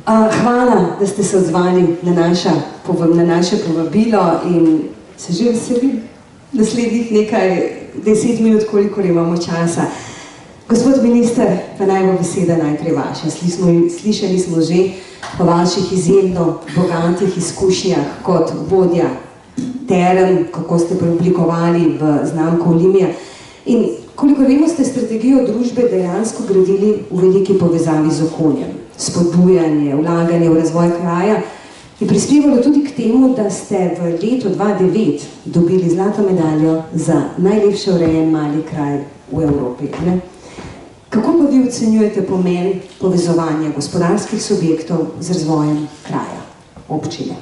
Hvala, da ste se odzvali na naše povabilo in se že veselim naslednjih nekaj 10 minut, kolikor imamo časa. Gospod minister, pa naj bo beseda najprej vaša. Slišali smo že o vaših izjemno bogatih izkušnjah kot vodja Term, kako ste preoblikovali v znamko Olimia. In koliko vemo, ste strategijo družbe dejansko gradili v veliki povezavi z okoljem. Spodbujanje, vlaganje v razvoj kraja je prispevalo tudi k temu, da ste v letu 2009 dobili zlato medaljo za najlepše urejen mali kraj v Evropi. Ne? Kako pa vi ocenjujete pomen povezovanja gospodarskih subjektov z razvojem kraja, občine?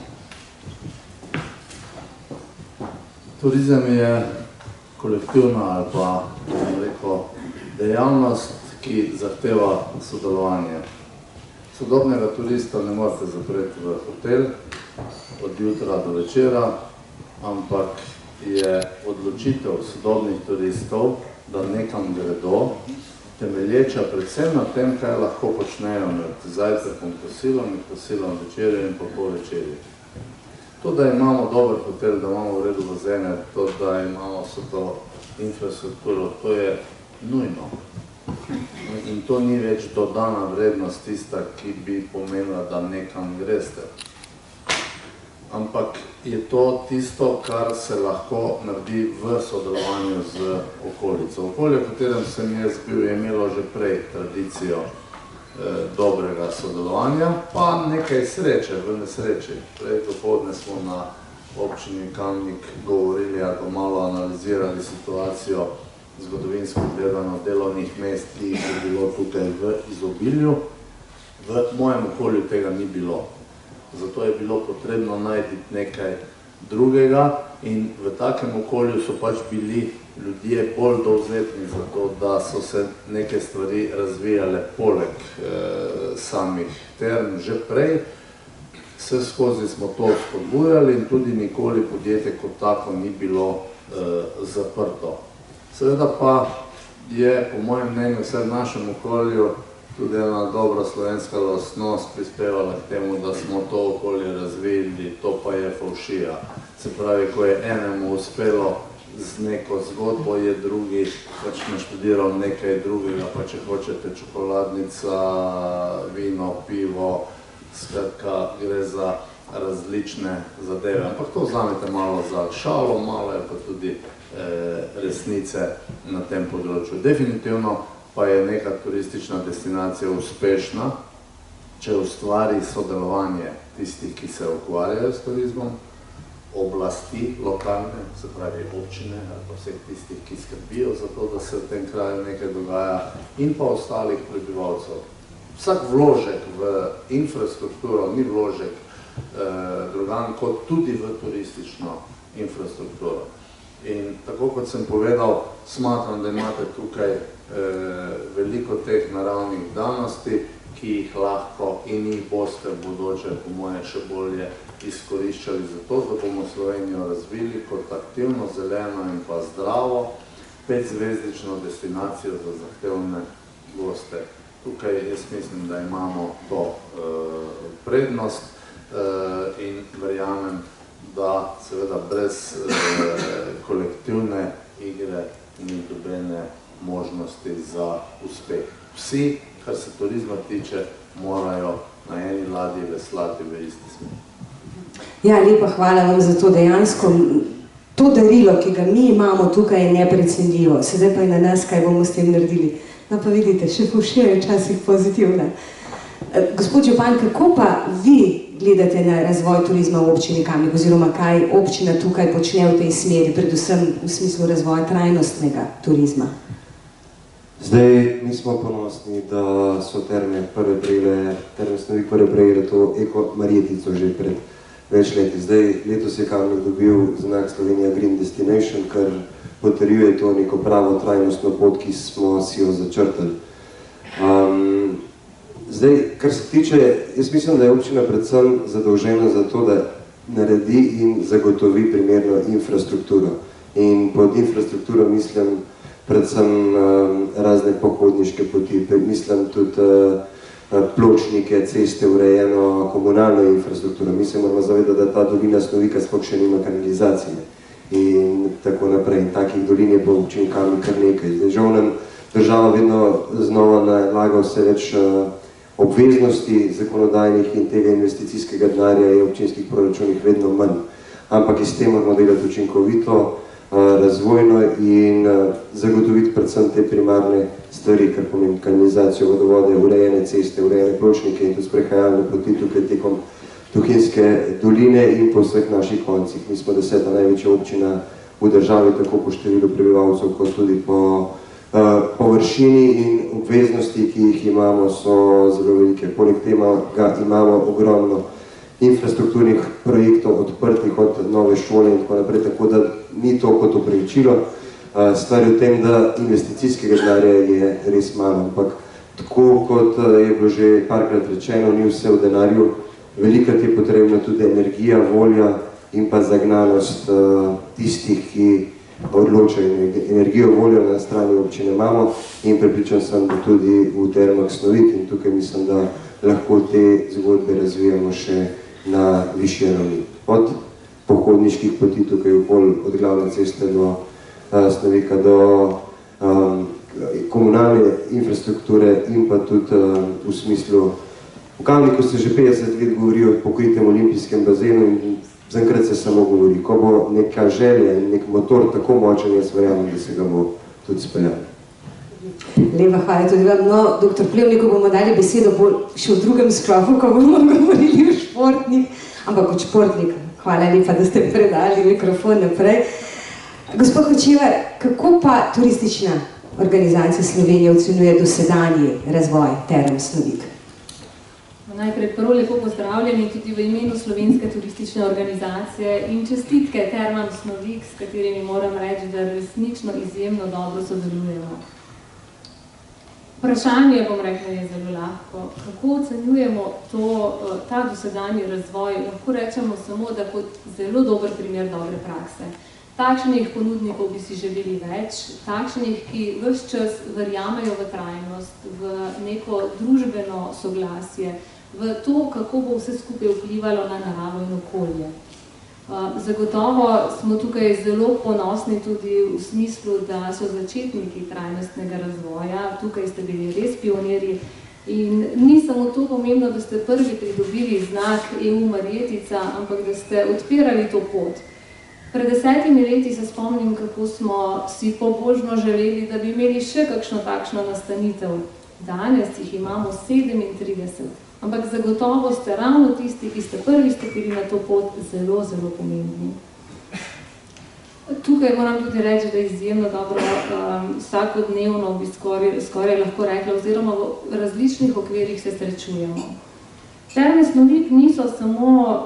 Turizem je kolektivna ali pa dejavnost, ki zahteva sodelovanje. Sodobnega turista ne morate zapreti v hotel od jutra do večera, ampak je odločitev sodobnih turistov, da nekam gredo, temelječa predvsem na tem, kaj lahko počnejo med zajtrkom, kosilom, večerjo in po večerji. To, da imamo dober hotel, da imamo v redu bazene, to, da imamo vso to infrastrukturo, to je nujno. In to ni več dodana vrednost tista, ki bi pomenila, da nekam greste. Ampak je to tisto, kar se lahko naredi v sodelovanju z okolico. Okolje, v katerem sem jaz bil, je imelo že prej tradicijo dobrega sodelovanja, pa nekaj sreče v nesreči. Prej dopoldne smo na občini Kamnik govorili, ali malo analizirali situacijo zgodovinsko gledano delovnih mest, ki jih je bilo tukaj v izobilju. V mojem okolju tega ni bilo. Zato je bilo potrebno najti nekaj drugega in v takem okolju so pač bili ljudje bolj dovzetni za to, da so se neke stvari razvijale poleg samih term že prej. Vse skozi smo to spodbujali in tudi nikoli podjetje kot tako ni bilo zaprto. Seveda pa je, po mojem mnenju, vse v našem okolju tudi ena dobra slovenska lastnost prispevala k temu, da smo to okolje razvili, to pa je fovšija. Se pravi, ko je enemu uspelo z neko zgodbo, je drugi pač naštudiral nekaj drugega, pa če hočete čokoladnica, vino, pivo, skratka, gre za različne zadeve. Ampak to vzamete malo za šalo, malo je pa tudi resnice na tem področju. Definitivno pa je neka turistična destinacija uspešna, če ustvari sodelovanje tistih, ki se ukvarjajo s turizmom, oblasti lokalne, se pravi občine ali pa vseh tistih, ki skrbijo za to, da se v tem kraju nekaj dogaja, in pa ostalih prebivalcev. Vsak vložek v infrastrukturo ni vložek drugam kot tudi v turistično infrastrukturo. In tako kot sem povedal, smatram, da imate tukaj veliko teh naravnih danosti, ki jih lahko in jih boste v bodoče, po moje, še bolje izkoriščali za to, da bomo Slovenijo razvili kot aktivno, zeleno in pa zdravo 5-zvezdično destinacijo za zahtevne goste. Tukaj jaz mislim, da imamo to prednost in verjamem, da seveda brez kolektivne igre ni dobene možnosti za uspeh. Vsi, kar se turizma tiče, morajo na eni ladji veslati v isti smer. Ja, lepa hvala vam za to dejansko. To darilo, ki ga mi imamo tukaj, je neprecenljivo. Sedaj pa je na nas, kaj bomo s tem naredili. No pa vidite, še fovšija je včasih pozitivna. Gospod župan, kako pa vi gledate na razvoj turizma v občini Kamnik, oziroma kaj občina tukaj počne v tej smeri, predvsem v smislu razvoja trajnostnega turizma? Zdaj, mi smo ponosni, da so Terme Snovik prve prejele to eko-marjetico že pred več leti. Zdaj, letos je Kamnik dobil znak Slovenija Green Destination, kar potrjuje to neko pravo trajnostno pot, ki smo si jo začrtali. Zdaj, kar se tiče, jaz mislim, da je občina predvsem zadolžena za to, da naredi in zagotovi primerno infrastrukturo. In pod infrastrukturo mislim predvsem razne pohodniške poti, mislim tudi pločnike, ceste, urejeno komunalno infrastrukturo. Mi se moramo zavedati, da ta dolina Snovika sploh še nima kanalizacije in tako naprej. In takih dolin je po občini Kamnik kar nekaj. Zdaj, žal nam država vedno znova nalaga vse več obveznosti zakonodajnih in tega investicijskega denarja je v občinskih proračunih vedno manj. Ampak s tem moramo delati učinkovito, razvojno in zagotoviti predvsem te primarne stvari, kar pomeni kanalizacijo, vodovode, urejene ceste, urejene pločnike in tudi sprehajalne poti tukaj tekom Tuhinjske doline in po vseh naših koncih. Mi smo 10. največja občina v državi, tako po številu prebivalcev, kot tudi po površini in obveznosti, ki jih imamo, so zelo velike. Poleg tega imamo ogromno infrastrukturnih projektov odprtih od nove šole in tako naprej, tako da ni to kot opravičilo. Stvar je v tem, da investicijskega denarja je res malo, ampak tako kot je bilo že parkrat rečeno, ni vse v denarju, velikrat je potrebna tudi energija, volja in pa zagnanost tistih, ki odločajo. Energijo, voljo na strani občine imamo in prepričan sem, da tudi v Termah Snovik in tukaj mislim, da lahko te zgodbe razvijamo še na višje ravni. Od pohodniških poti tukaj okoli, od glavne ceste do Snovika, do komunalne infrastrukture in pa tudi v smislu, v Kamniku se že 50 let govori o pokritem olimpijskem bazenu in zaenkrat se samo govori. Ko bo neka želja in nek motor tako močen, jaz verjamem, da se ga bo tudi speljal. Lepa, hvala tudi vam. No, dr. Plevniku bomo dali besedo bolj še v drugem sklopu, ko bomo govorili o športnik, ampak kot športnik. Hvala lepa, da ste predali mikrofon naprej. Gospod Hočevar, kako pa turistična organizacija Slovenije ocenjuje dosedanji razvoj Term Snovik? Najprej prvo lepo pozdravljeni tudi v imenu Slovenske turistične organizacije in čestitke Termam Snovik, s katerimi moram reči, da resnično izjemno dobro sodelujemo. Vprašanje, bom rekla, je zelo lahko. Kako ocenjujemo ta dosedanji razvoj? Lahko rečemo samo, da kot zelo dober primer dobre prakse. Takšnih ponudnikov bi si želeli več, takšnih, ki ves čas verjamejo v trajnost, v neko družbeno soglasje, v to, kako bo vse skupaj vplivalo na naravo in okolje. Zagotovo smo tukaj zelo ponosni tudi v smislu, da so začetniki trajnostnega razvoja, tukaj ste bili res pionirji in ni samo to pomembno, da ste prvi pridobili znak EU Marjetica, ampak da ste odpirali to pot. Pred 10 leti se spomnim, kako smo si pobožno želeli, da bi imeli še kakšno takšno nastanitev. Danes jih imamo 37. Ampak zagotovo ste ravno tisti, ki ste prvi stopili na to pot, zelo, zelo pomembni. Tukaj moram tudi reči, da izjemno dobro vsakodnevno bi skoraj lahko rekla, oziroma v različnih okvirih se srečujemo. Terme Snovik niso samo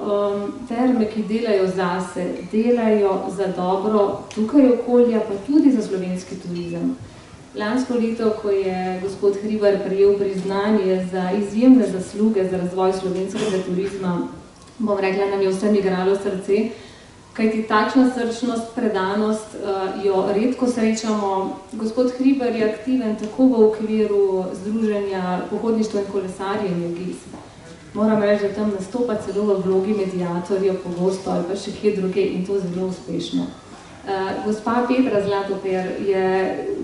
terme, ki delajo zase, delajo za dobro tukaj okolja, pa tudi za slovenski turizem. Lansko leto, ko je gospod Hribar prejel priznanje za izjemne zasluge za razvoj slovenskega turizma, bom rekla, nam je vsem igralo srce, kajti takšna srčnost, predanost jo redko srečamo. Gospod Hribar je aktiven tako v okviru Združenja pohodništva in kolesarjenja GIS. Moram reči, da tam nastopa celo v vlogi mediatorja pogosto ali pa še kje druge in to zelo uspešno. Gospa Petra Zlatoper je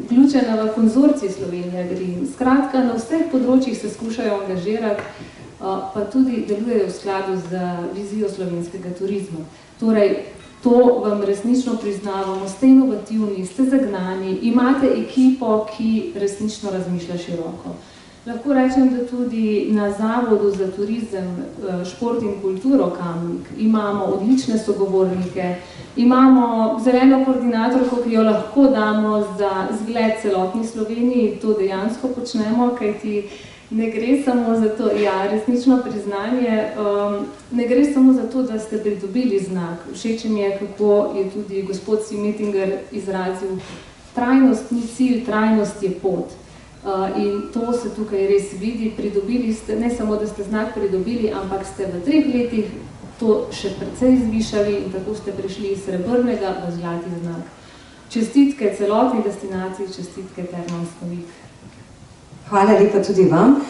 vključena v konzorcij Slovenija Green. Skratka, na vseh področjih se skušajo angažirati, pa tudi delujejo v skladu z vizijo slovenskega turizma. Torej, to vam resnično priznavamo, ste inovativni, ste zagnani, imate ekipo, ki resnično razmišlja široko. Lahko rečem, da tudi na Zavodu za turizem, šport in kulturo Kamnik imamo odlične sogovornike, imamo zeleno koordinatorko, ki jo lahko damo za zgled celotni Sloveniji, to dejansko počnemo, kajti ne gre samo za to, resnično priznanje, ne gre samo za to, da ste pridobili znak. Všeč mi je, kako je tudi gospod Simetinger izrazil, trajnost ni cilj, trajnost je pot. In to se tukaj res vidi, pridobili ste, ne samo, da ste znak pridobili, ampak ste v 3 letih to še precej zvišali in tako ste prišli iz srebrnega v zlati znak. Čestitke celotni destinaciji, čestitke Termam Snovik. Hvala lepa tudi vam.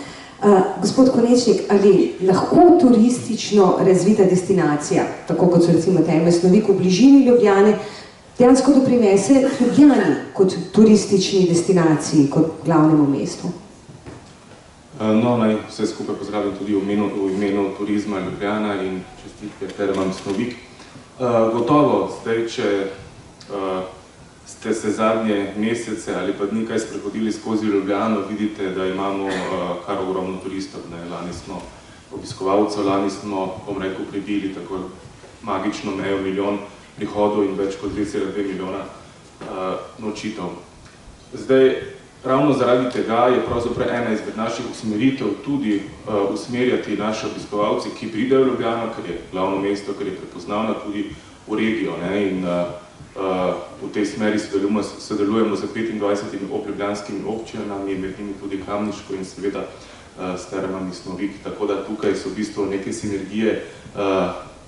Gospod Konečnik, ali lahko turistično razvita destinacija, tako kot so recimo Terme Snovik v bližini Ljubljane, dejansko doprinese Ljubljani kot turistični destinaciji, kot glavnemu mestu? No, naj vse skupaj pozdravim tudi v imenu Turizma Ljubljana in čestitke Termam Snovik. Gotovo, zdaj, če ste se zadnje mesece ali pa dni kaj sprehodili skozi Ljubljano, vidite, da imamo kar ogromno turistov. Lani smo obiskovalcev, lani smo, bom rekel, prebili tako magično mejo milijon prihodov in več kot 2,2 milijona nočitev. Zdaj, ravno zaradi tega je pravzaprav ena izmed naših usmeritev tudi usmerjati naše obiskovalce, ki pridejo v Ljubljano, ker je glavno mesto, ker je prepoznavno tudi v regijo. In v tej smeri sodelujemo z 25 obljubljanskimi občinami, med njimi tudi Kamniško in seveda s Termami Snovik, tako da tukaj so v bistvu neke sinergije,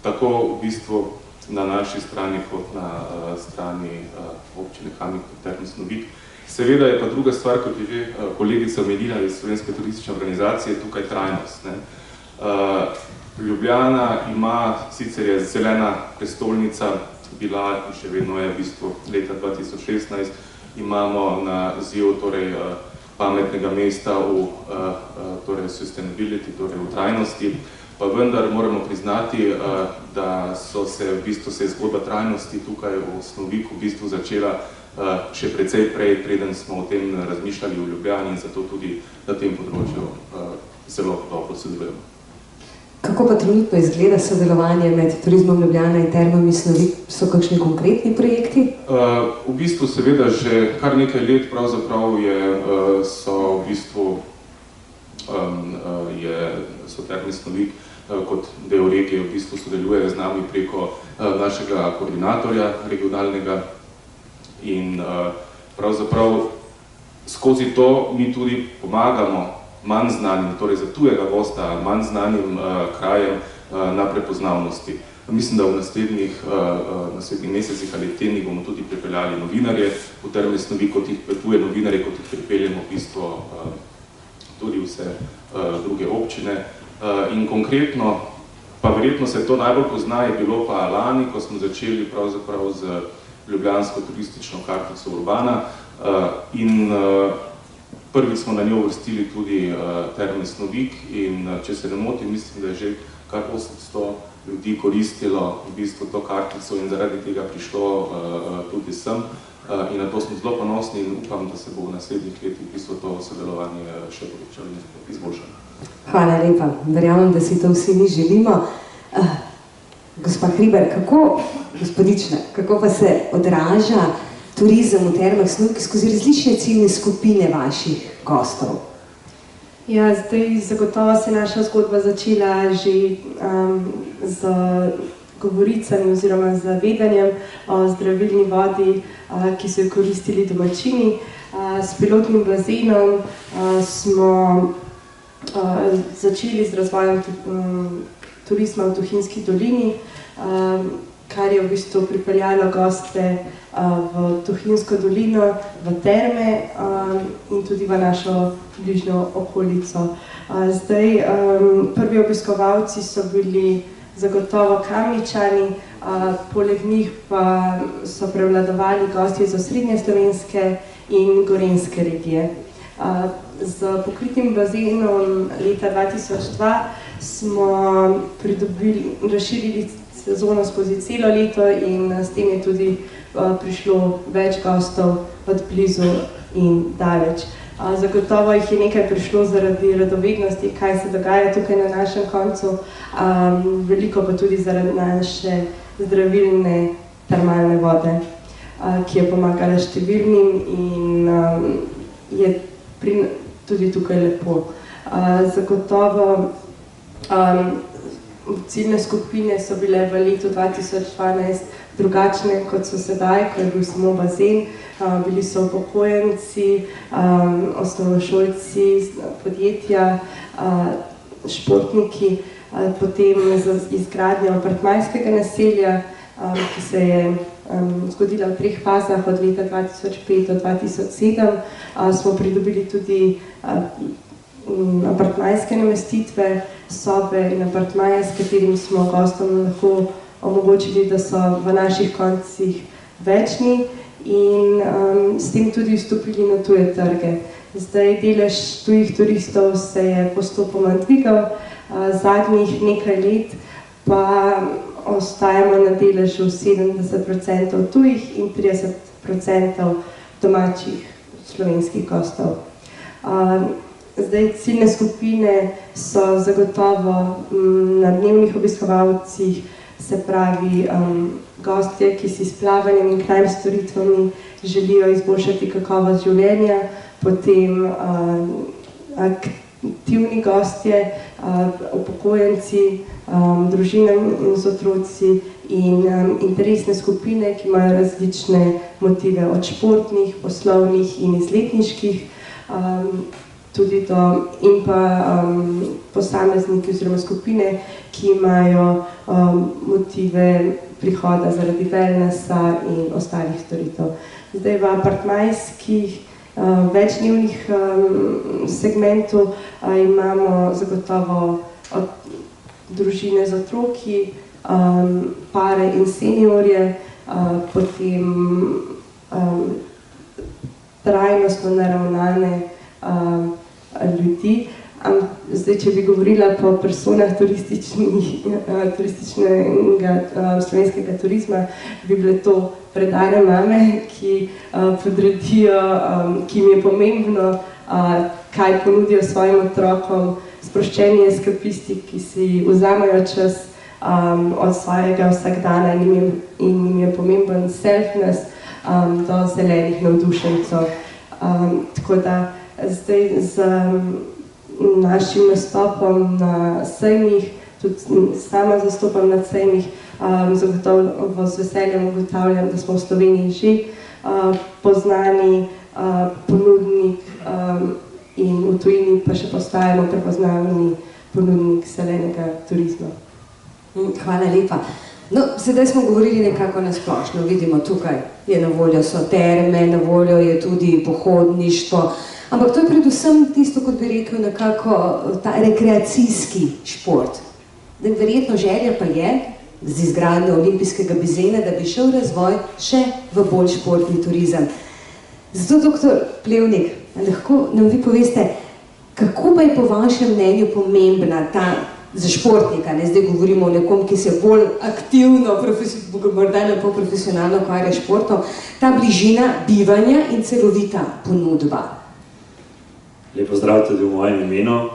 tako v bistvu na naši strani kot na strani občine Kamnik in Terme Snovik. Seveda je pa druga stvar, kot je že kolegica omenila iz Slovenske turistične organizacije, tukaj trajnost. Ljubljana ima, sicer je zelena prestolnica, bila in še vedno je v bistvu leta 2016, imamo naziv pametnega mesta v sustainability, torej v trajnosti, pa vendar moramo priznati, da se je zgodba trajnosti tukaj v Snoviku v bistvu začela še precej prej, preden smo o tem razmišljali v Ljubljani in zato tudi na tem področju zelo dobro sodelujemo. Kako pa trenutno izgleda sodelovanje med Turizmom Ljubljana in Termami Snovik? So kakšni konkretni projekti? V bistvu seveda že kar nekaj let pravzaprav so Terme Snovik kot del regije v bistvu sodelujejo z nami preko našega koordinatorja regionalnega in pravzaprav skozi to mi tudi pomagamo manj znanim, torej za tujega gosta, manj znanim krajem na prepoznavnosti. Mislim, da v naslednjih mesecih ali tednih bomo tudi pripeljali novinarje v Terme Snovik, kot jih tuje novinarje, kot jih pripeljemo v bistvu tudi vse druge občine. In konkretno, pa verjetno se to najbolj pozna, je bilo pa lani, ko smo začeli pravzaprav z ljubljansko turistično kartico Urbana in prvič smo na njo uvrstili tudi Terme Snovik in če se ne motim, mislim, da je že kar 800 ljudi koristilo v bistvu to kartico in zaradi tega prišlo tudi sem in na to smo zelo ponosni in upam, da se bo v naslednjih letih v bistvu to sodelovanje še povečalo in izboljšalo. Hvala lepa. Verjamem, da si to vsi mi želimo. Gospa Hribar, gospodična, kako pa se odraža turizem v Termah Snovik skozi različne ciljne skupine vaših gostov? Ja, zdaj zagotovo se je naša zgodba začela že z govoricami oziroma z vedanjem o zdravilni vodi, ki so jo koristili domačini. S pilotnim bazenom smo začeli z razvojem turizma v Tuhinjski dolini, kar je v bistvu pripeljalo goste v Tuhinjsko dolino, v terme in tudi v našo bližnjo okolico. Zdaj, prvi obiskovalci so bili zagotovo Kamničani, poleg njih pa so prevladovali gosti iz osrednje slovenske in gorenjske regije. Z pokritim bazenom leta 2002 smo razširili sezono skozi celo leto in s tem je tudi prišlo več gostov od blizu in daleč. Zagotovo jih je nekaj prišlo zaradi radovednosti, kaj se dogaja tukaj na našem koncu, veliko pa tudi zaradi naše zdravilne termalne vode, ki je pomagala številnim in je tudi tukaj lepo. Zagotovo ciljne skupine so bile v letu 2012 drugačne, kot so sedaj, ko je bil samo bazen. Bili so upokojenci, osnovnošolci, podjetja, športniki, potem z izgradnjo apartmajskega naselja, ki se je zgodila v 3 fazah od leta 2005 do 2007. Smo pridobili tudi apartmajske namestitve, sobe in apartmaje, s katerim smo gostom lahko omogočili, da so v naših koncih večni in s tem tudi vstopili na tuje trge. Zdaj delež tujih turistov se je postopoma dvigal, zadnjih nekaj let pa ostajamo na deležu 70% tujih in 30% domačih slovenskih gostov. Zdaj, ciljne skupine so zagotovo na dnevnih obiskovalcih, se pravi gostje, ki si s plavanjem in crime storitvami želijo izboljšati kakovost življenja, potem aktivni gostje, upokojenci, družine z otroci in interesne skupine, ki imajo različne motive od športnih, poslovnih in izletniških, tudi do in pa posamezniki oziroma skupine, ki imajo motive prihoda zaradi wellnessa in ostalih storitev. Zdaj v apartmajskih večdnevnih segmentu imamo zagotovo od družine z otroki, pare in seniorje, potem trajnostno naravnane ljudi. Zdaj, če bi govorila po personah turističnega slovenskega turizma, bi bile to predane mame, ki podredijo, ki jim je pomembno, kaj ponudijo svojim otrokom, sproščeni eskapisti, ki si vzamejo čas od svojega vsakdana in jim je pomemben selfness do zelenih navdušencev. Tako da zdaj z našim nastopom na sejmih, tudi sama zastopam na sejmih, zagotovo z veseljem ugotavljam, da smo v Sloveniji že poznani ponudnik in v tujini pa še postajamo prepoznavni ponudnik zelenega turizma. Hvala lepa. No, sedaj smo govorili nekako na splošno. Vidimo, tukaj je na voljo so terme, na voljo je tudi pohodništvo, ampak to je predvsem tisto, kot bi rekel, nekako ta rekreacijski šport. Verjetno želja pa je z izgradnjo olimpijskega bazena, da bi šel razvoj še v bolj športni turizem. Zato, doktor Plevnik, lahko nam vi poveste, kako pa je po vašem mnenju pomembna ta za športnika, ne zdaj govorimo o nekom, ki se bolj aktivno, morda ne pol profesionalno ukvarja športom, ta bližina bivanja in celovita ponudba. Lep pozdrav tudi v mojem imenu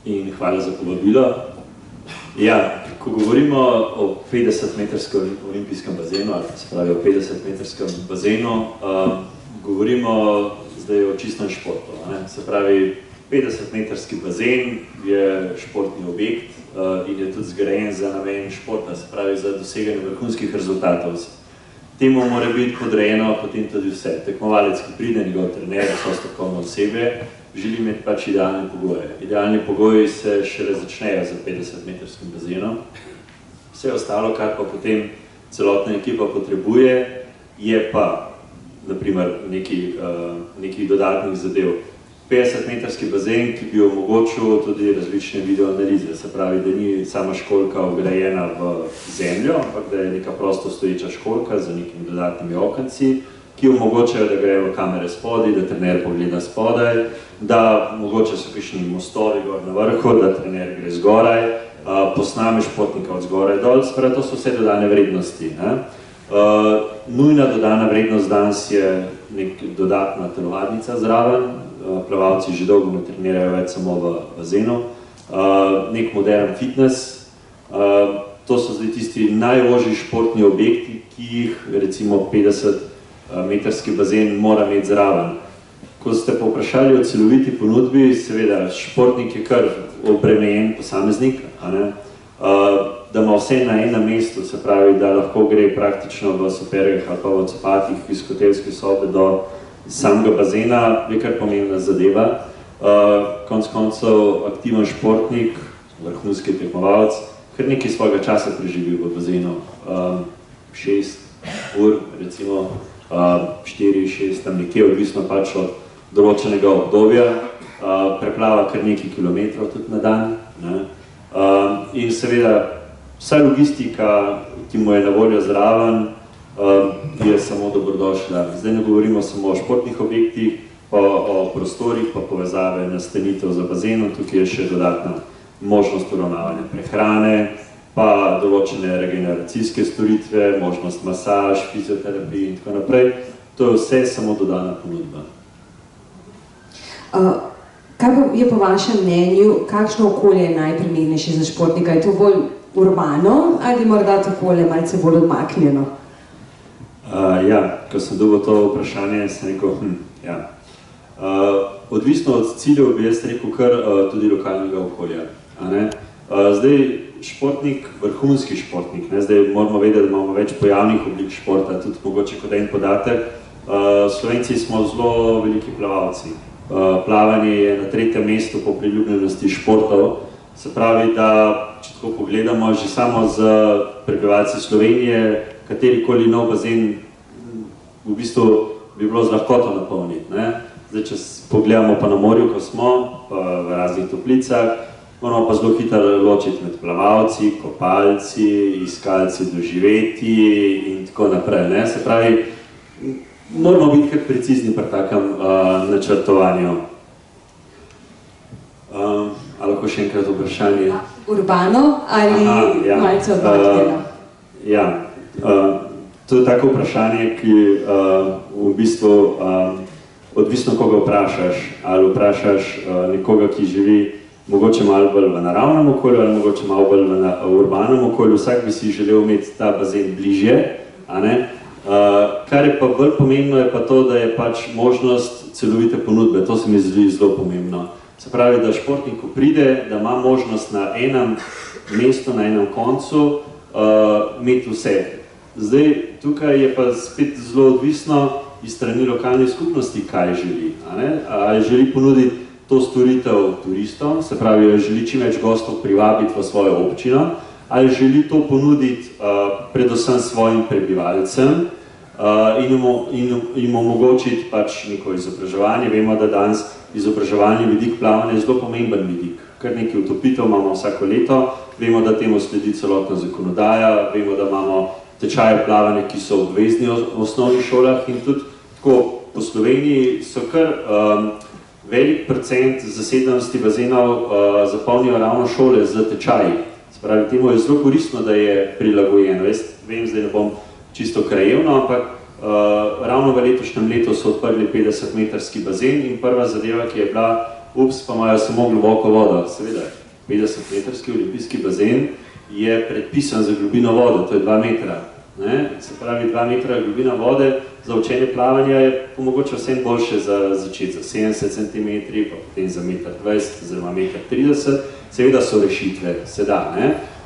in hvala za povabilo. Ja, ko govorimo o 50-metrskem olimpijskem bazenu, ali se pravi o 50-metrskem bazenu, govorimo zdaj o čistem športu. Se pravi, 50-metrski bazen je športni objekt in je tudi zgrajen za namen športa, se pravi za doseganje vrhunskih rezultatov. Temu mora biti podrejeno potem tudi vse. Tekmovalec, ki pride, njegov trener, vso strokovno osebje, želi imeti pač idealne pogoje. Idealni pogoji se šele začnejo za 50-metrskim bazenom. Vse ostalo, kar pa potem celotna ekipa potrebuje, je pa naprimer nekih dodatnih zadev. 50-metrski bazen, ki bi omogočil tudi različne videoanalize, se pravi, da ni sama školjka vgrajena v zemljo, ampak da je neka prosto stoječa školjka z nekimi dodatnimi okenci, ki omogočajo, da grejo kamere spodaj, da trener pogleda spodaj, da mogoče so kakšni mostovi gor na vrhu, da trener gre zgoraj, posname športnika od zgoraj dol, spravi, to so vse dodane vrednosti. Nujna dodana vrednost danes je nek dodatna telovadnica zraven, plavalci že dolgo ne trenirajo več samo v bazenu, nek modern fitness, to so zdaj tisti najožji športni objekti, ki jih recimo 50-metrski bazen mora imeti zraven. Ko ste povprašali o celoviti ponudbi, seveda športnik je kar obremenjen posameznik, da ima vse na enem mestu, se pravi, da lahko gre praktično v supergah ali pa v copatih, iz hotelske sobe do samega bazena, je kar pomembna zadeva. Konec koncev aktiven športnik, vrhunski tekmovalec, kar nekaj svojega časa preživi v bazenu. 6 ur, recimo 4-6, tam nekje, odvisno pač od določenega obdobja. preplava kar nekaj kilometrov tudi na dan. Ne. In seveda vsa logistika, ki mu je na voljo zraven, je samo dobrodošla. Zdaj ne govorimo samo o športnih objektih, pa o prostorih, pa povezave nastanitev za bazenom, tukaj je še dodatna možnost uravnavanja prehrane, pa določene regeneracijske storitve, možnost masaž, fizioterapije in tako naprej. To je vse samo dodana ponudba. Kaj je po vašem mnenju, kakšno okolje je najprimernejše za športnika? Je to bolj urbano ali morda takole malce bolj odmaknjeno? Ja, ko sem dobil to vprašanje, sem rekel, ja. Odvisno od ciljev bi jaz rekel kar tudi lokalnega okolja. Zdaj, športnik, vrhunski športnik, zdaj moramo vedeti, da imamo več pojavnih oblik športa, tudi mogoče kot en podatek. Slovenci smo zelo veliki plavalci. Plavanje je na 3. mestu po priljubljenosti športov. Se pravi, da če tako pogledamo, že samo z prebivalci Slovenije, katerikoli nov bazen v bistvu bi bilo z lahkoto napolniti. Zdaj, če pogledamo pa na morju, ko smo, pa v raznih toplicah, moramo pa zelo hitro ločiti med plavalci, kopalci, iskalci doživeti in tako naprej. Se pravi, moramo biti kar precizni pri takem načrtovanju. Ali lahko še enkrat vprašanje? Urbano ali malce odmaknjeno? Ja, to je tako vprašanje, ki v bistvu odvisno koga vprašaš, ali vprašaš nekoga, ki živi mogoče malo bolj v naravnem okolju ali mogoče malo bolj v urbanem okolju. Vsak bi si želel imeti ta bazen bližje, kar je pa bolj pomembno, je pa to, da je pač možnost celovite ponudbe. To se mi zdi zelo pomembno. Se pravi, da športnik, ko pride, da ima možnost na enem mestu, na enem koncu imeti vse. Zdaj, tukaj je pa spet zelo odvisno iz strani lokalne skupnosti, kaj želi. Ali želi ponuditi to storitev turistom, se pravi, želi čim več gostov privabiti v svojo občino, ali želi to ponuditi predvsem svojim prebivalcem in jim omogočiti pač neko izobraževanje. Vemo, da danes izobraževalni vidik plavanja je zelo pomemben vidik. Kar nekaj utopitev imamo vsako leto, vemo, da temu sledi celotna zakonodaja, vemo, da imamo tečaje plavanja, ki so obvezni v osnovnih šolah in tudi tako po Sloveniji so kar velik procent zasedenosti bazenov zapolnijo ravno šole z tečaji. Se pravi, temu je zelo koristno, da je prilagojeno. Jaz vem, zdaj ne bom čisto krajevno, ampak ravno v letošnjem letu so odprli 50-metrski bazen in prva zadeva, ki je bila, pa imajo samo globoko vodo. Seveda, 50-metrski olimpijski bazen je predpisan za globino vode, to je 2 metra. Se pravi, 2 metra globina vode za učenje plavanja je mogoče vsem boljše za začeti za 70 cm, pa potem za 1,20 m oziroma 1,30 m. Seveda so rešitve, se da,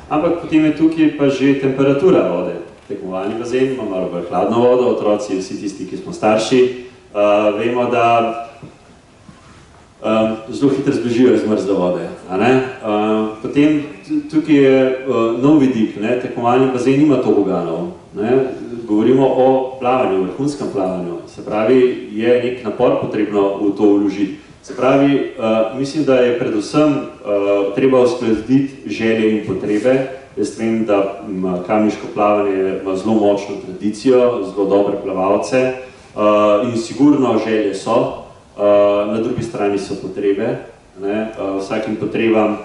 ampak potem je tukaj pa že temperatura vode. Tekmovalni bazen ima malo bolj hladno vodo, otroci, vsi tisti, ki smo starši, vemo, da zelo hitro zbežijo iz mrzle vode. Potem tukaj je nov vidik, tekmovalni bazen nima toboganov. Govorimo o plavanju, vrhunskem plavanju. Se pravi, je nek napor potrebno v to vložiti. Se pravi, mislim, da je predvsem treba uskladiti želje in potrebe. Jaz vem, da kamniško plavanje ima zelo močno tradicijo, zelo dobre plavalce in sigurno želje so. Na drugi strani so potrebe. Vsakim potrebam,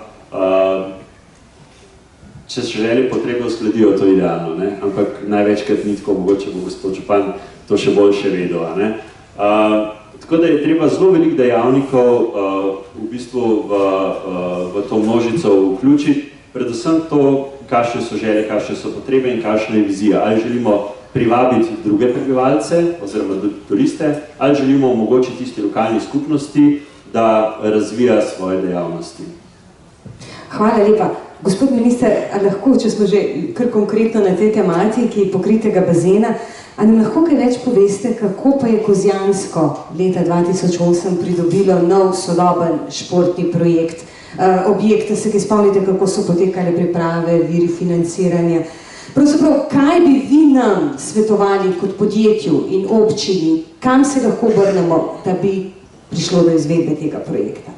če se želje potrebe uskladijo, to idealno, ampak največkrat ni tako, mogoče bo gospod župan to še boljše vedel. Tako da je treba zelo veliko dejavnikov v bistvu v to množico vključiti, predvsem to, kakšne so želje, kakšne so potrebe in kakšna je vizija. Ali želimo privabiti druge prebivalce oziroma turiste, ali želimo omogočiti tisti lokalni skupnosti, da razvija svoje dejavnosti. Hvala lepa. Gospod minister, lahko, če smo že kar konkretno na tej tematiki pokritega bazena, ali lahko kaj več poveste, kako pa je Kozjansko leta 2008 pridobilo nov sodoben športni projekt? Objekte, se kaj spomnite, kako so potekale priprave, viri financiranja? Pravzaprav, kaj bi vi nam svetovali kot podjetju in občini, kam se lahko obrnemo, da bi prišlo do izvedbe tega projekta?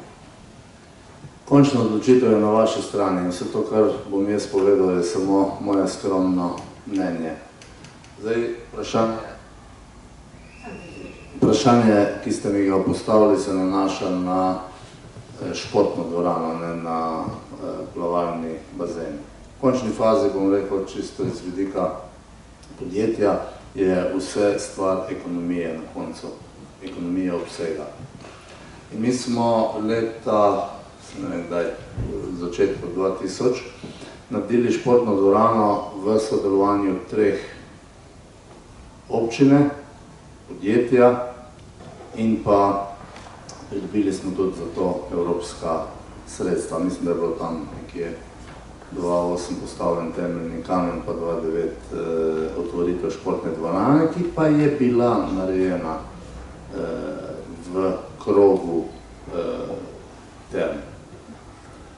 Končna odločitev je na vaši strani in vse to, kar bom jaz povedal, je samo moje skromno mnenje. Zdaj, vprašanje, ki ste mi ga postavili, se nanaša na športno dvorano, ne na plavalni bazen. V končni fazi, bom rekel, čisto iz vidika podjetja, je vse stvar ekonomije na koncu, ekonomije obsega. In mi smo leta, ne vem kdaj, v začetku 2000, naredili športno dvorano v sodelovanju 3 občine, podjetja in pa pridobili smo tudi za to evropska sredstva. Mislim, da je bilo tam nekje 2008 postavljen temeljni kamen, pa 2009 otvoritev športne dvorane, ki pa je bila narejena v krogu term.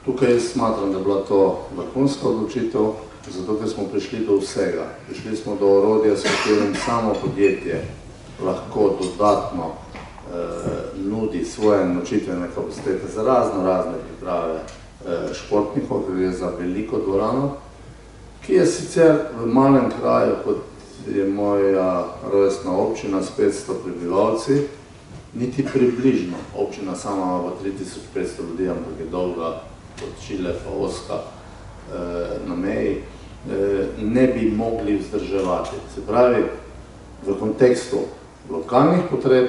Tukaj smatram, da je bila to vrhunska odločitev, zato ker smo prišli do vsega. Prišli smo do orodja, s katerim samo podjetje lahko dodatno nudi svoje nočitvene kapacitete za razne priprave športnikov, ker je za veliko dvorano, ki je sicer v malem kraju, kot je moja rojstna občina s 500 prebivalci, niti približno. Občina sama ima 3500 ljudi, ampak je dolga od Čile pa oska na meji, ne bi mogli vzdrževati. Se pravi, v kontekstu lokalnih potreb,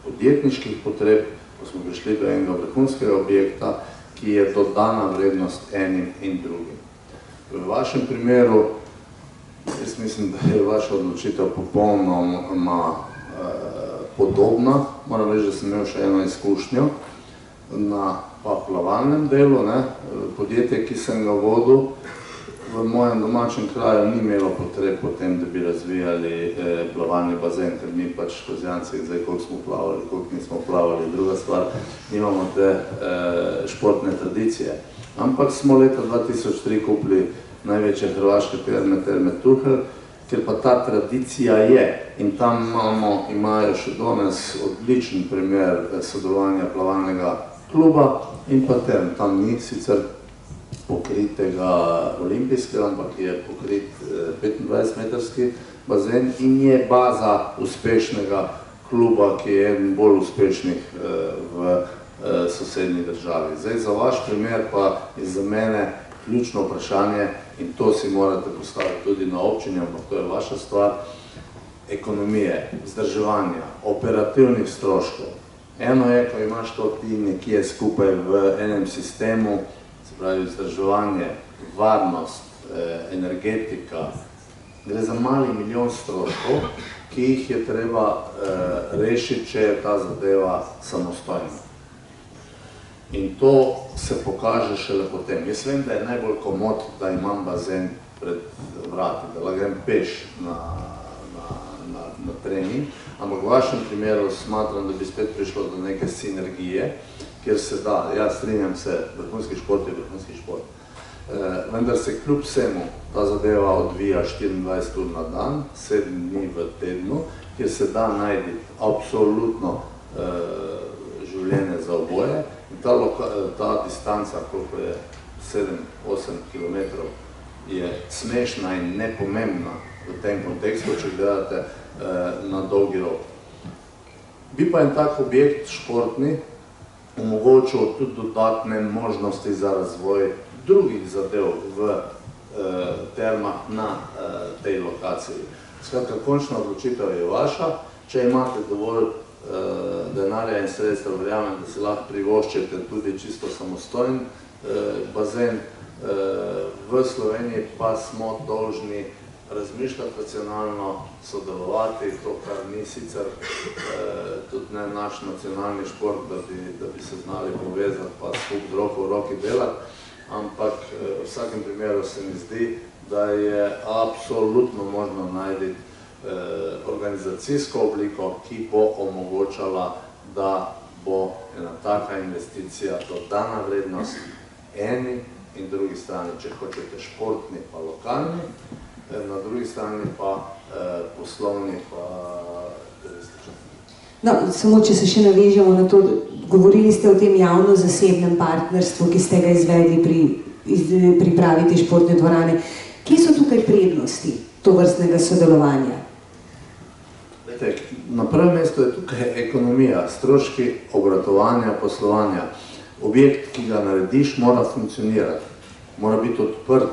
podjetniških potreb, ko smo prišli do enega vrhunskega objekta, ki je dodana vrednost enim in drugim. V vašem primeru, jaz mislim, da je vaša odločitev popolnoma podobna. Moram reči, da sem imel še eno izkušnjo na plavalnem delu. Podjetje, ki sem ga vodil, v mojem domačem kraju ni imelo potreb po tem, da bi razvijali plavalni bazen, ker mi pač Kozjanci, zdaj koliko smo plavali, koliko nismo plavali, druga stvar, nimamo te športne tradicije. Ampak smo leta 2003 kupili največje hrvaške terme, Terme Tuhelj, ker pa ta tradicija je in tam imajo še danes odličen primer sodelovanja plavalnega kluba in pa term. Tam ni sicer pokritega olimpijskega, ampak je pokrit 25-metrski bazen in je baza uspešnega kluba, ki je eden bolj uspešnih v sosednji državi. Zdaj, za vaš primer pa je za mene ključno vprašanje in to si morate postaviti tudi na občini, ampak to je vaša stvar, ekonomije, vzdrževanja, operativnih stroškov. Eno je, ko imaš to ti nekje skupaj v enem sistemu, se pravi vzdrževanje, varnost, energetika, gre za mali milijon stroškov, ki jih je treba rešiti, če je ta zadeva samostojna. In to se pokaže šele potem. Jaz vem, da je najbolj komod, da imam bazen pred vrati, da lahko grem peš na trening, ampak v vašem primeru smatram, da bi spet prišlo do neke sinergije, kjer se da, ja, strinjam se, vrhunski šport je vrhunski šport. Vendar se kljub vsemu ta zadeva odvija 24 ur na dan, 7 dni v tednu, kjer se da najti absolutno življenje za oboje. Ta distanca, koliko je 7-8 kilometrov, je smešna in nepomembna v tem kontekstu, če gledate na dolgi rok. Bi pa en tak objekt športni omogočil tudi dodatne možnosti za razvoj drugih zadev v termah na tej lokaciji. Skratka, končna odločitev je vaša, če imate dovolj denarja in sredstev, verjamem, da si lahko privoščite tudi čisto samostojen bazen. V Sloveniji pa smo dolžni razmišljati racionalno, sodelovati, to, kar ni sicer tudi ne naš nacionalni šport, da bi se znali povezati pa skupaj roko v roki delati, ampak v vsakem primeru se mi zdi, da je absolutno možno najti organizacijsko obliko, ki bo omogočala, da bo ena taka investicija dodana vrednost eni in drugi strani, če hočete športni pa lokalni, na drugi strani pa poslovni pa turistični. No, samo če se še navežemo na to, govorili ste o tem javno-zasebnem partnerstvu, ki ste ga izvedli pri pripravi te športne dvorane. Kje so tukaj prednosti tovrstnega sodelovanja? Na prvem mestu je tukaj ekonomija, stroški obratovanja, poslovanja. Objekt, ki ga narediš, mora funkcionirati. Mora biti odprt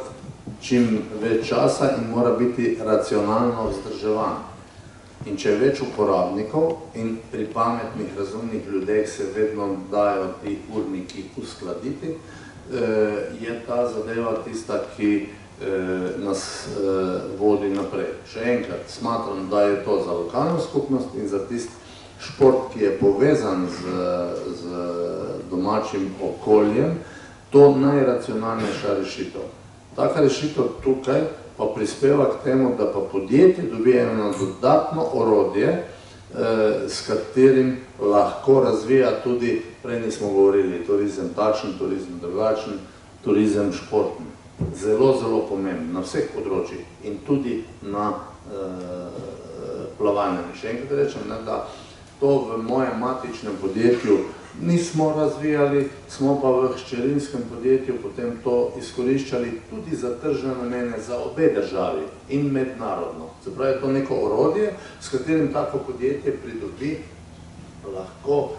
čim več časa in mora biti racionalno vzdrževan. In če je več uporabnikov in pri pametnih, razumnih ljudeh se vedno dajo ti urniki uskladiti, je ta zadeva tista, ki nas vodi naprej. Še enkrat, smatram, da je to za lokalno skupnost in za tisti šport, ki je povezan z domačim okoljem, to najracionalnejša rešitev. Taka rešitev tukaj pa prispeva k temu, da pa podjetje dobi eno dodatno orodje, s katerim lahko razvija tudi, prej nismo govorili, turizem takšen, turizem drugačen, turizem športni. Zelo, zelo pomembno na vseh področjih in tudi na plavanjem. Še enkrat rečem, da to v mojem matičnem podjetju nismo razvijali, smo pa v hčerinskem podjetju potem to izkoriščali tudi za tržne namene za obe državi in mednarodno. Se pravi, to neko orodje, s katerim tako podjetje pridobi lahko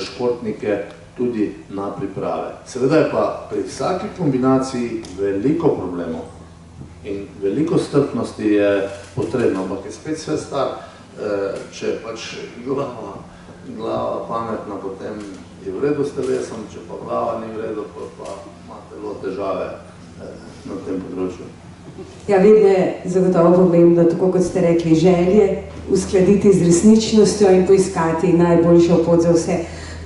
športnike tudi na priprave. Seveda je pa pri vsaki kombinaciji veliko problemov in veliko strpnosti je potrebno, ampak je spet vse star, če pač glava pametna, potem je v redu s telesom, če pa glava ni v redu, pa ima telo težave na tem področju. Ja, vedno je zagotovo pomembno, tako kot ste rekli, želje uskladiti z resničnostjo in poiskati najboljšo pot za vse.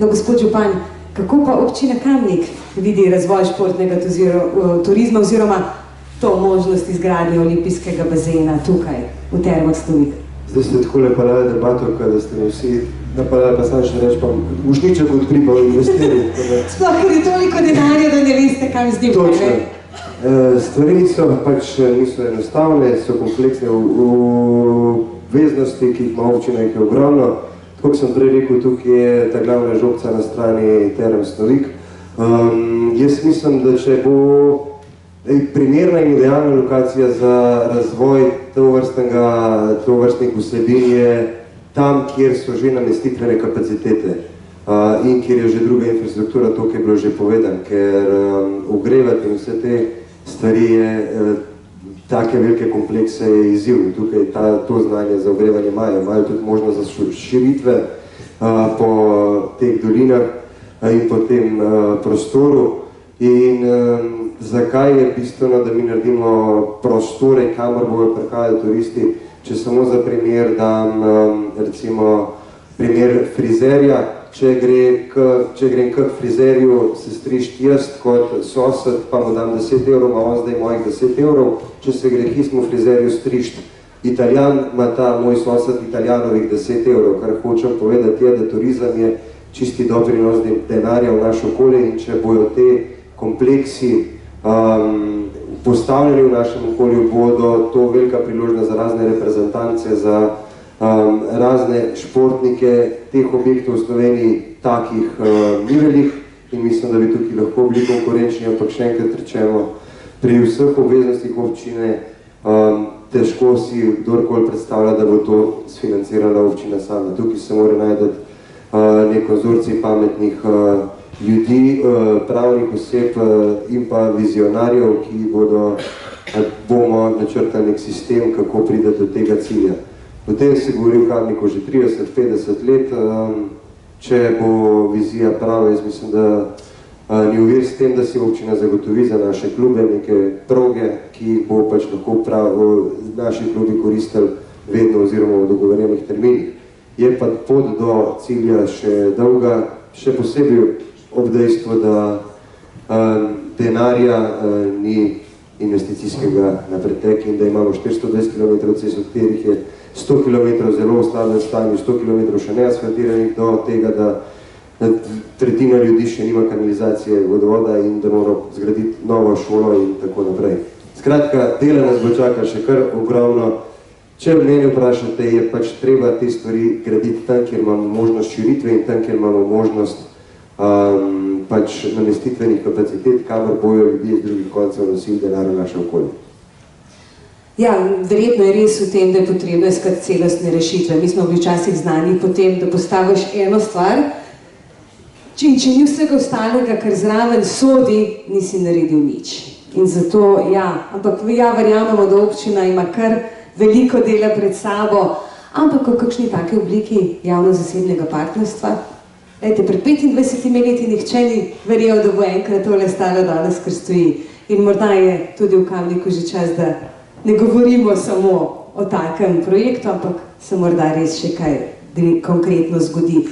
No, gospod župan, kako pa občina Kamnik vidi razvoj športnega turizma oziroma to možnost izgradnje olimpijskega bazena tukaj v Termah Snovik? Zdaj ste tako napeljali debato, da ste mi vsi napeljali, pa sam še reč, pa ušniček odkri pa investirali. Sploh, ker je toliko denarja, da ne veste, kam z njim. Točno. Stvari so pač niso enostavne, so kompleksne obveznosti, ki jih ima občina, jih je ogromno. Tako sem prej rekel, tukaj je ta glavna žogca na strani Term Snovik. Jaz mislim, da če bo primerna in idealna lokacija za razvoj tovrstnih vsebin je tam, kjer so že namestitvene kapacitete in kjer je že druga infrastruktura, to, ki je bilo že povedan, ker ogrevati in vse te stvari je take velike komplekse je izziv. Tukaj to znanje za ogrevanje imajo tudi možnost za širitve po teh dolinah in po tem prostoru. In zakaj je bistveno, da mi naredimo prostore, kamor bojo prihajali turisti? Če samo za primer dam recimo primer frizerja, če grem k frizerju se strišt jaz kot sosed, pa mu dam 10 evrov, ima on zdaj mojih 10 evrov. Če se gre hismo frizerju strišt Italijan, ima ta moj sosed Italijanovih 10 evrov. Kar hočem povedati je, da turizem je čisti doprinos denarja v naš okolje in če bojo te kompleksi postavljeni v našem okolju, bodo to velika priložnost za razne reprezentance, za razne športnike. Teh objektov v Sloveniji takih ni velik in mislim, da bi tukaj lahko bili konkurenčni, ampak še enkrat rečemo, pri vseh obveznostih občine težko si kdorkoli predstavlja, da bo to sfinancirala občina sama. Tukaj se mora najti nek konzorcij pametnih ljudi, pravnih oseb in pa vizionarjev, ki bomo načrtali nek sistem, kako pride do tega cilja. O tem se govori v Kamniku že 30-50 let. Če bo vizija prava, jaz mislim, da ni ovir s tem, da si občina zagotovi za naše klube neke proge, ki bo pač lahko naši klubi koristili vedno oziroma v dogovorjenih terminih. Je pa pot do cilja še dolga, še posebej ob dejstvu, da denarja ni investicijskega na pretek in da imamo 420 km cest, od katerih je 100 km zelo v slabem stanju, 100 km še neasfaltiranih, do tega, da tretjina ljudi še nima kanalizacije, vodovoda in da moramo zgraditi novo šolo in tako naprej. Skratka, dela nas bo čaka še kar ogromno. Če mene vprašate, je pač treba te stvari graditi tam, kjer imamo možnost širitve in tam, kjer imamo možnost pač namestitvenih kapacitet, kamor bojo ljudje z drugih koncev nosili denar v naše okolje. Ja, verjetno je res v tem, da je potrebno iskati celostne rešitve. Mi smo bili včasih znani po tem, da postaviš eno stvar, če ni vsega ostalega, kar zraven sodi, nisi naredil nič. In zato, ampak verjamemo, da občina ima kar veliko dela pred sabo, ampak v kakšni taki obliki javno-zasebnega partnerstva. Pred 25 leti nihče ni verjel, da bo enkrat tole stalo danes, kar stoji. In morda je tudi v Kamniku že čas, da ne govorimo samo o takem projektu, ampak se morda res še kaj konkretno zgodi.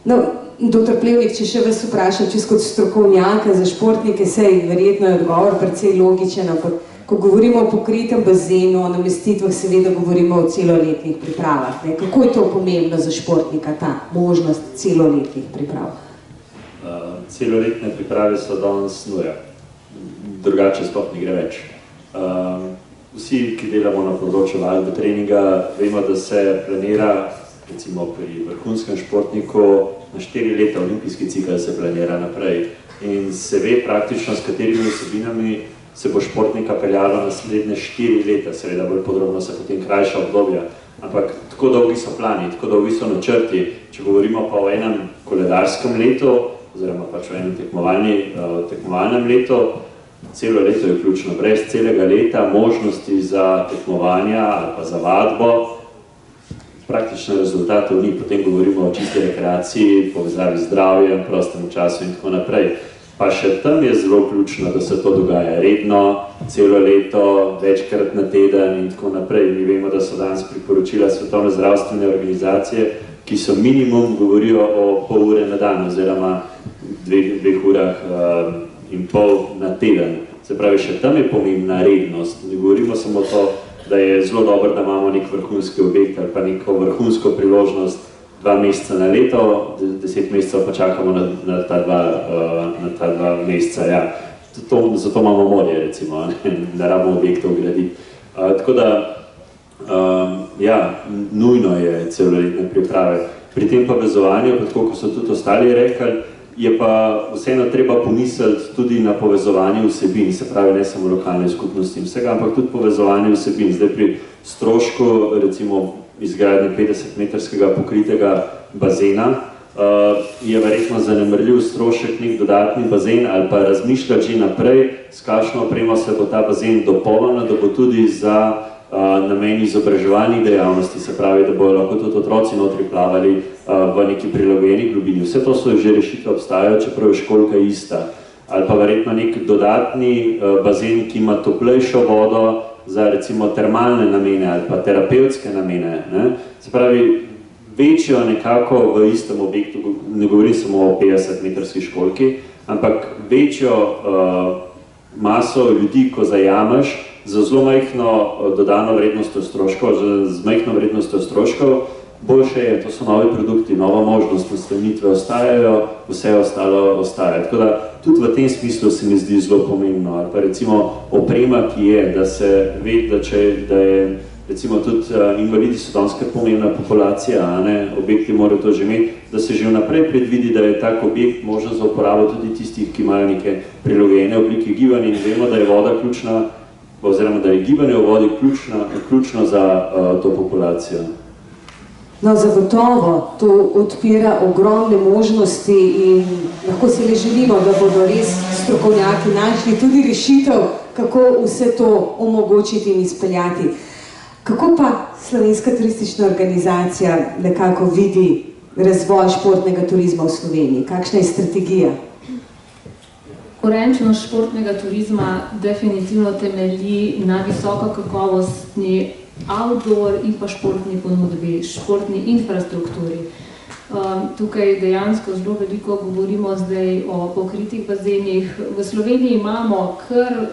No, dr. Plevnik, če še vas vprašam, čisto kot strokovnjaka za športnike, sej verjetno je odgovor precej logičen, ampak ko govorimo o pokritem bazenu, o namestitvah, seveda govorimo o celoletnih pripravah. Kako je to pomembno za športnika, ta možnost celoletnih priprav? Celoletne priprave so danes nuja. Drugače sploh ne gre več. Vsi, ki delamo na področju vadbe treninga, vemo, da se planira, recimo pri vrhunskem športniku, na 4 leta olimpijski cikel se planira naprej. In se ve praktično, s katerimi vsebinami se bo športnika peljalo naslednje 4 leta, seveda bolj podrobno se potem krajša obdobja. Ampak tako dolgi so plani, tako dolgi so načrti. Če govorimo pa o enem koledarskem letu, oziroma pač o enem tekmovalnem letu, celo leto je ključno. Brez celega leta možnosti za tekmovanja ali pa za vadbo, praktično rezultatov ni. Potem govorimo o čisti rekreaciji, povezavi z zdravjem, prostem času in tako naprej. Pa še tam je zelo ključno, da se to dogaja redno, celo leto, večkrat na teden in tako naprej. Mi vemo, da so danes priporočila Svetovne zdravstvene organizacije, ki so minimum govorijo o pol ure na dan, oziroma 2 urah in pol na teden. Se pravi, še tam je pomembna rednost. Ne govorimo samo to, da je zelo dobro, da imamo nek vrhunski objekt ali pa neko vrhunsko priložnost 2 meseca na leto, 10 mesecev pa čakamo na ta 2 meseca. Ja. Zato imamo morje, recimo, ne rabimo objektov graditi. Tako da, nujno je celoletne priprave. Pri tem povezovanju, tako kot so tudi ostali rekli, je pa vseeno treba pomisliti tudi na povezovanje vsebin, se pravi ne samo lokalne skupnosti in vsega, ampak tudi povezovanje vsebin. Zdaj pri strošku, recimo izgradnje 50-metrskega pokritega bazena, je verjetno zanemarljiv strošek nek dodatni bazen ali pa razmišljati že naprej, s kakšno opremo se bo ta bazen dopolnil, da bo tudi za namen izobraževalnih dejavnosti, se pravi, da bodo lahko tudi otroci notri plavali v neki prilagojeni globini. Vse to so že rešitve obstajajo, čeprav je školjka ista. Ali pa verjetno nek dodatni bazen, ki ima toplejšo vodo za recimo termalne namene ali pa terapevtske namene. Se pravi, večjo nekako v istem objektu, ne govorim samo o 50-metrski školjki, ampak večjo maso ljudi, ko zajameš, za zelo majhno dodano vrednostjo stroškov, z majhno vrednostjo stroškov, boljše je, to so novi produkti, nova možnost, nastavitve ostajajo, vse ostalo ostaja. Tako da tudi v tem smislu se mi zdi zelo pomembno. Ali pa recimo oprema, ki je, da se ve, da je recimo tudi invalidi so danes kar pomembna populacija, objekti morajo to že imeti, da se že vnaprej predvidi, da je tak objekt možen za uporabo tudi tistih, ki imajo neke prilagojene oblike gibanja in vemo, da je voda ključna, oziroma da je gibanje v vodi ključno za to populacijo. No, zagotovo to odpira ogromne možnosti in lahko si le želimo, da bodo res strokovnjaki našli tudi rešitev, kako vse to omogočiti in izpeljati. Kako pa Slovenska turistična organizacija nekako vidi razvoj športnega turizma v Sloveniji? Kakšna je strategija? Konkurenčnost športnega turizma definitivno temelji na visoko kakovostni outdoor in pa športni ponudbi, športni infrastrukturi. Tukaj dejansko zelo veliko govorimo zdaj o pokritih bazenih. V Sloveniji imamo kar,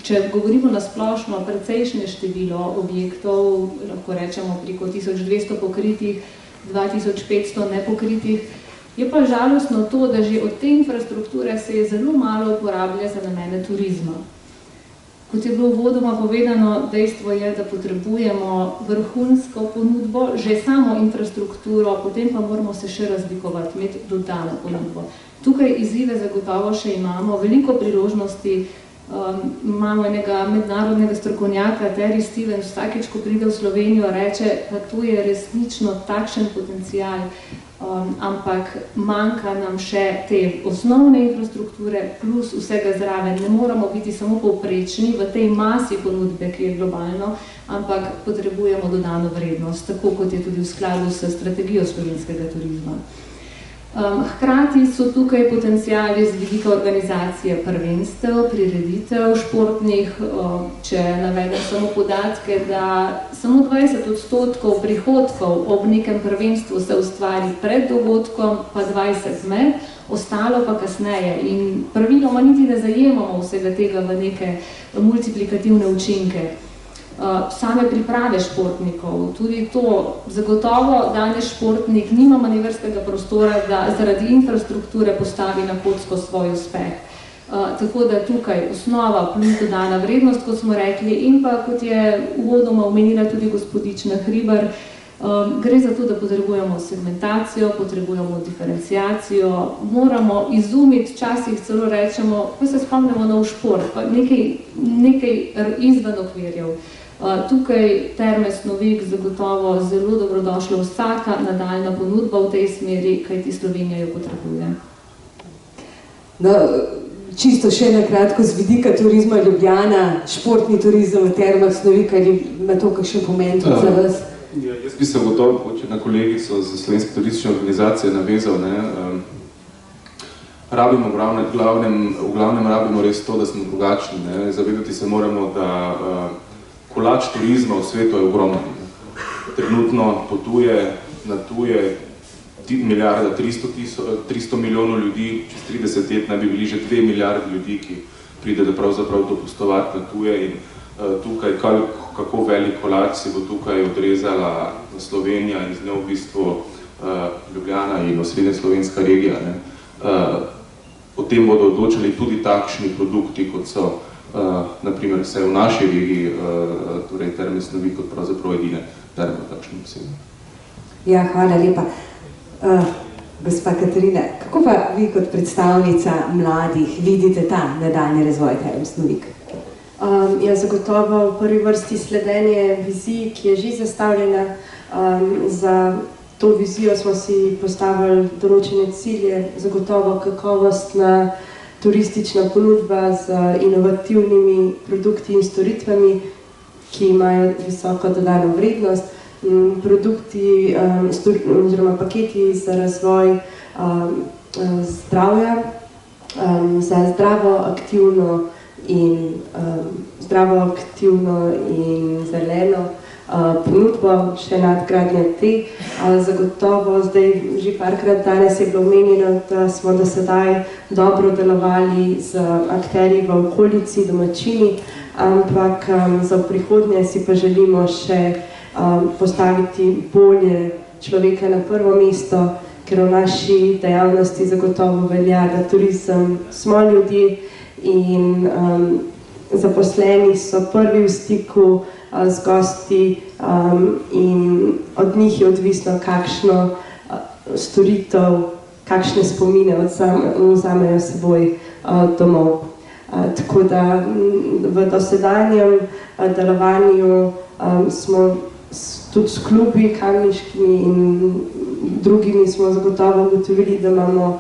če govorimo na splošno, precejšnje število objektov, lahko rečemo preko 1200 pokritih, 2500 nepokritih. Je pa žalostno to, da že od te infrastrukture se je zelo malo uporablja za namene turizma. Kot je bilo uvodoma povedano, dejstvo je, da potrebujemo vrhunsko ponudbo, že samo infrastrukturo, potem pa moramo se še razlikovati, imeti dodano ponudbo. Tukaj izzive zagotovo še imamo, veliko priložnosti, imamo enega mednarodnega strokovnjaka, Terry Stevens, vsakič, ko pride v Slovenijo, reče, da to je resnično takšen potencial, ampak manjka nam še te osnovne infrastrukture plus vsega zraven. Ne moramo biti samo povprečni v tej masi ponudbe, ki je globalno, ampak potrebujemo dodano vrednost, tako kot je tudi v skladu s strategijo slovenskega turizma. Hkrati so tukaj potenciali z vidika organizacije prvenstev, prireditev športnih, če navedem samo podatke, da samo 20% prihodkov ob nekem prvenstvu se ustvari pred dogodkom, pa 20 med, ostalo pa kasneje. In praviloma niti ne zajemamo vsega tega v neke multiplikativne učinke. Same priprave športnikov, tudi to, zagotovo danes športnik nima manevrskega prostora, da zaradi infrastrukture postavi na kocko svoj uspeh. Tako da tukaj osnova plus dodana vrednost, kot smo rekli, in pa kot je uvodoma omenila tudi gospodična Hribar, gre za to, da potrebujemo segmentacijo, potrebujemo diferenciacijo, moramo izumiti, včasih celo rečemo, ko se spomnimo nov šport, pa nekaj izven okvirjev. Tukaj Terme Snovik zagotovo zelo dobrodošla vsaka nadaljna ponudba v tej smeri, kajti Slovenija jo potrebuje. No, čisto še nakratko z vidika turizma Ljubljana, športni turizem v Termah Snovik, ali ima to kakšen pomen tudi za vas? Jaz bi se gotovo na kolegico z Slovenske turistične organizacije navezal. Rabimo v glavnem rabimo res to, da smo drugačni. Zavedati se moramo, da kolač turizma v svetu je ogromno. Trenutno potuje na tuje milijarda 300 milijonov ljudi, čez 30 let naj bi bili že 2 milijardi ljudi, ki pride pravzaprav dopustovati na tuje in tukaj, kako velik kolač si bo tukaj odrezala Slovenija in z njo v bistvu Ljubljana in osrednja slovenska regija. O tem bodo odločali tudi takšni produkti, kot so naprimer vse v naši regiji, torej Terme Snovik kot pravzaprav edine terme v takšnem obsegu. Ja, hvala lepa. Gospa Katarina, kako pa vi kot predstavnica mladih vidite ta nadaljnji razvoj Term Snovik? Ja, zagotovo v prvi vrsti sledenje viziji, ki je že zastavljena. Za to vizijo smo si postavili določene cilje, zagotovo kakovostna turistična ponudba z inovativnimi produkti in storitvami, ki imajo visoko dodano vrednost, produkti oziroma paketi za razvoj zdravja, za zdravo, aktivno in zeleno ponudbo, še nadgradnja te. Zagotovo, zdaj že parkrat danes je bilo omenjeno, da smo do sedaj dobro delovali z akterji v okolici, domačini, ampak za prihodnje si pa želimo še postaviti bolje človeka na prvo mesto, ker v naši dejavnosti zagotovo velja, da turizem smo ljudje in zaposleni so prvi v stiku z gosti in od njih je odvisno, kakšno storitev, kakšne spomine vzamejo seboj domov. Tako da v dosedanjem delovanju smo tudi s klubi kamniškimi in drugimi smo zagotovo ugotovili, da imamo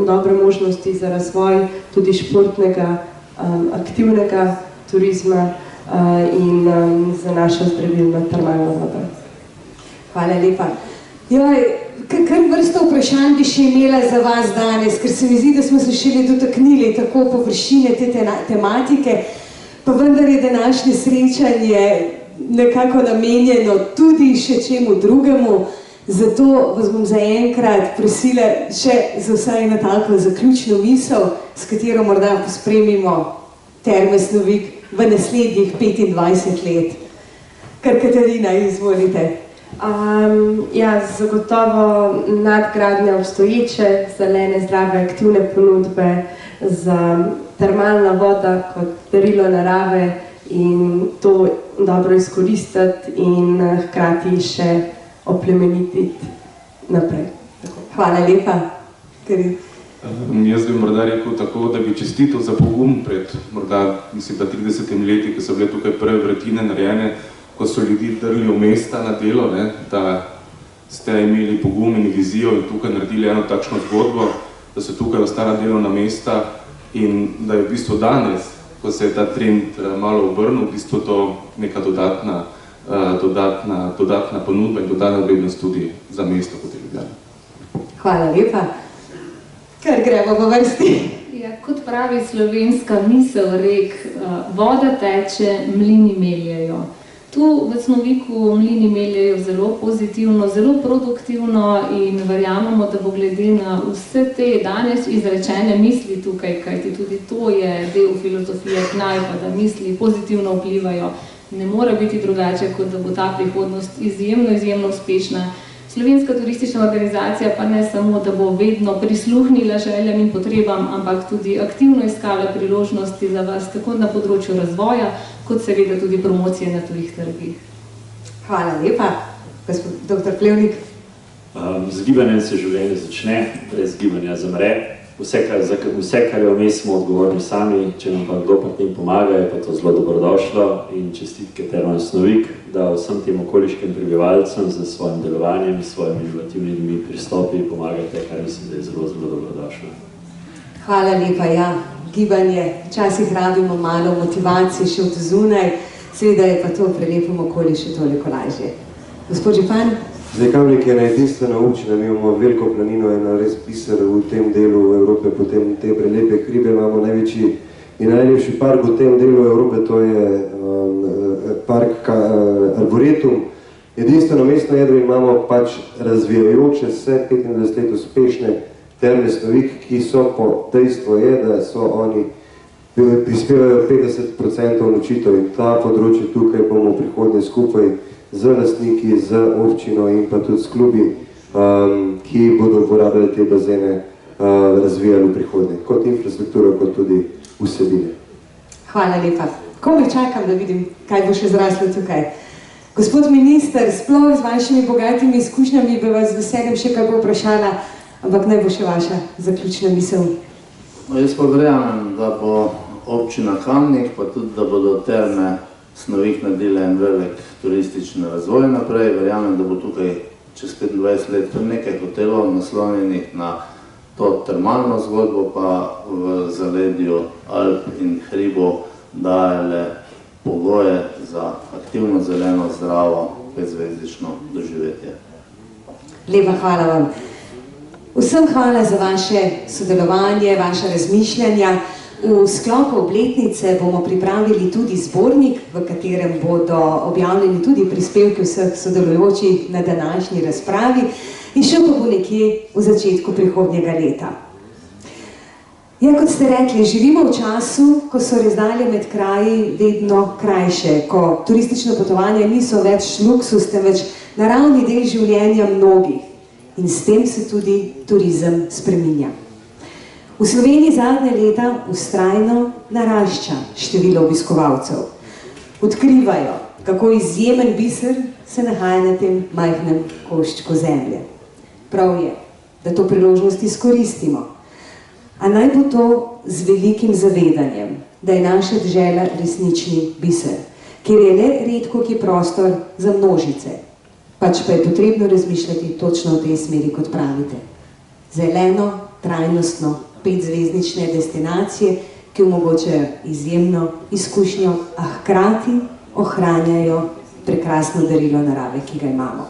dobre možnosti za razvoj tudi športnega, aktivnega turizma in za našo zdravilno termalno vodo. Hvala lepa. Kar vrsto vprašanj bi še imela za vas danes, ker se mi zdi, da smo se šele dotaknili tako površine te tematike, pa vendar je današnje srečanje nekako namenjeno tudi še čemu drugemu. Zato vas bom zaenkrat prosila še za vsaj eno tako zaključno misel, s katero morda pospremimo Terme Snovik v naslednjih 25 let. Kar Katarina, izvolite. Ja, zagotovo nadgradnja obstoječe, zelene, zdrave, aktivne ponudbe z termalna voda kot darilo narave in to dobro izkoristiti in hkrati še oplemenititi naprej. Hvala lepa. Jaz bi morda rekel tako, da bi čestitev za pogum pred morda, mislim pa 30 leti, ko so bile tukaj prve vrtine narejene, ko so ljudi drli v mesta na delo, ne, da ste imeli pogum in vizijo in tukaj naredili eno takšno zgodbo, da so tukaj ostala delovna mesta in da je v bistvu danes, ko se je ta trend malo obrnil, v bistvu to neka dodatna ponudba in dodana vrednost tudi za mesto kot je Ljubljana. Hvala lepa. Kar gremo v vrsti. Ja, kot pravi slovenska misel, rek, voda teče, mlini meljejo. Tu v Snoviku mlini meljejo zelo pozitivno, zelo produktivno in verjamemo, da bo glede na vse te danes izrečene misli tukaj, kajti tudi to je del filozofije knajpa, da misli pozitivno vplivajo. Ne more biti drugače, kot da bo ta prihodnost izjemno uspešna. Slovenska turistična organizacija pa ne samo, da bo vedno prisluhnila željam in potrebam, ampak tudi aktivno iskala priložnosti za vas, tako na področju razvoja, kot seveda tudi promocije na tujih trgih. Hvala lepa. Gospod dr. Plevnik. Z gibanjem se življenje začne, brez gibanja zamre. Vse, kar je vmes, smo odgovorni sami, če nam pa kdo pri tem pomaga, je pa to zelo dobrodošlo in čestitke Termam Snovik, da vsem tem okoliškim prebivalcem z svojim delovanjem, s svojimi inovativnimi pristopi pomagate, kar mislim, da je zelo dobrodošlo. Hvala lepa, ja. Gibanje, včasih rabimo malo motivacije še od zunaj, seveda je pa to v prelepem okolju še toliko lažje. Gospod župan? Zdaj, Kamnik je ena edinstvena občina, mi imamo veliko planino, ena res biser v tem delu Evrope, potem te prelepe hribe, imamo največji in najlepši park v tem delu Evrope, to je park Arboretum. Edinstveno mestno jedro imamo pač razvijajoče se 25 let uspešne Terme Snovik, ki so po dejstvo je, da so oni prispevajo 50% nočitev in ta področje tukaj bomo v prihodnje skupaj z lastniki, z občino in pa tudi s klubi, ki bodo uporabljali te bazene, razvijali v prihodnje, kot infrastrukturo, kot tudi vsebine. Hvala lepa. Komaj čakam, da vidim, kaj bo še zraslo tukaj. Gospod minister, sploh z vašimi bogatimi izkušnjami bi vas z veseljem še kaj bo vprašala, ampak naj bo še vaša zaključna misel. Jaz pa verjamem, da bo občina Kamnik, pa tudi, da bodo Terme Snovik naredili en velik turistični razvoj naprej. Verjamem, da bo tukaj čez 25 let nekaj hotelov naslonjenih na to termalno zgodbo, pa v zaledju Alp in hribov dajale pogoje za aktivno, zeleno, zdravo, 5-zvezdično doživetje. Lepa hvala vam. Vsem hvala za vaše sodelovanje, vaše razmišljanja. V sklopu obletnice bomo pripravili tudi zbornik, v katerem bodo objavljeni tudi prispevki vseh sodelujočih na današnji razpravi in še pa bo nekje v začetku prihodnjega leta. Ja, kot ste rekli, živimo v času, ko so razdalje med kraji vedno krajše, ko turistično potovanje niso več luksus, temveč naravni del življenja mnogih in s tem se tudi turizem spreminja. V Sloveniji zadnje leta vztrajno narašča število obiskovalcev. Odkrivajo, kako izjemen biser se nahaja na tem majhnem koščku zemlje. Prav je, da to priložnost izkoristimo. A naj bo to z velikim zavedanjem, da je naša dežela resnični biser, kjer je le redko ki prostor za množice. Pač pa je potrebno razmišljati točno v tej smeri, kot pravite. Zeleno, trajnostno, 5-zvezdične destinacije, ki omogočajo izjemno izkušnjo, a hkrati ohranjajo prekrasno darilo narave, ki ga imamo.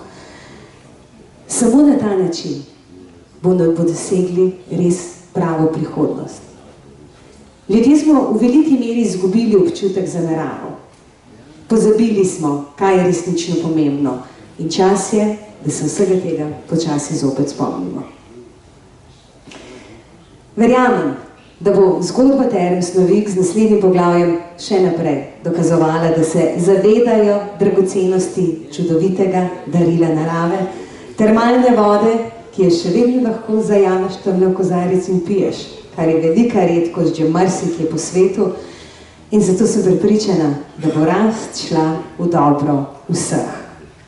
Samo na ta način bodo dosegli res pravo prihodnost. Ljudje smo v veliki meri izgubili občutek za naravo. Pozabili smo, kaj je resnično pomembno in čas je, da se vsega tega počasi zopet spomnimo. Verjamem, da bo zgodba Term Snovik z naslednjim poglavjem še naprej dokazovala, da se zavedajo dragocenosti čudovitega darila narave, termalne vode, ki je še vedno lahko zajameš tamle v kozarec in piješ, kar je velika redkost že marsikje po svetu. In zato sem prepričana, da bo rast šla v dobro vseh.